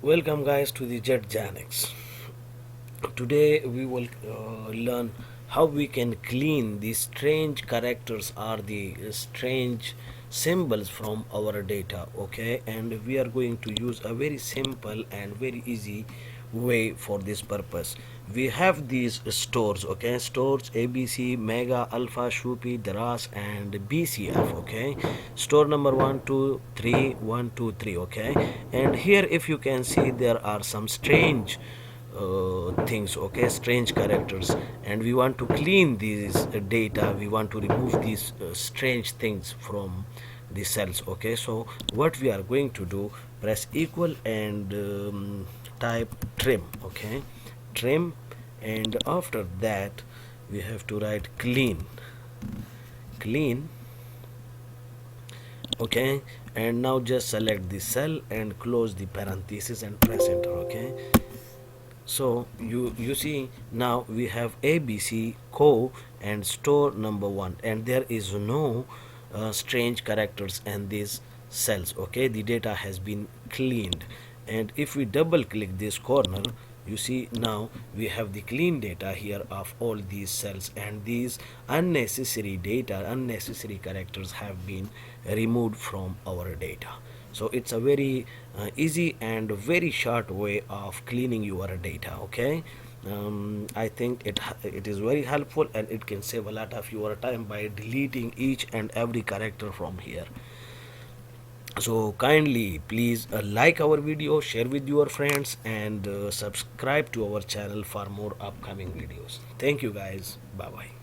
Welcome guys to the Jet Janix. Today we will learn how we can clean the strange characters or the strange symbols from our data. Okay, and we are going to use a very simple and very easy way for this purpose. We have these stores, okay, stores ABC, Mega, Alpha, Shupi, Daras, and BCF. Okay, store number 1 2 3 1 2 3. Okay, and here if you can see there are some strange things, okay, strange characters, and we want to clean these data. We want to remove these strange things from the cells. Okay, so what we are going to do, press equal and type trim. Okay, trim, and after that we have to write clean. Okay, and now just select the cell and close the parenthesis and press enter. Okay, so you see now we have ABC co and store number 1, and there is no strange characters in these cells. Okay, the data has been cleaned, and if we double click this corner, you see now we have the clean data here of all these cells, and these unnecessary data, unnecessary characters have been removed from our data. So it's a very easy and very short way of cleaning your data. Okay, I think it is very helpful, and it can save a lot of your time by deleting each and every character from here. So kindly please like our video, share with your friends, and subscribe to our channel for more upcoming videos. Thank you guys. Bye bye.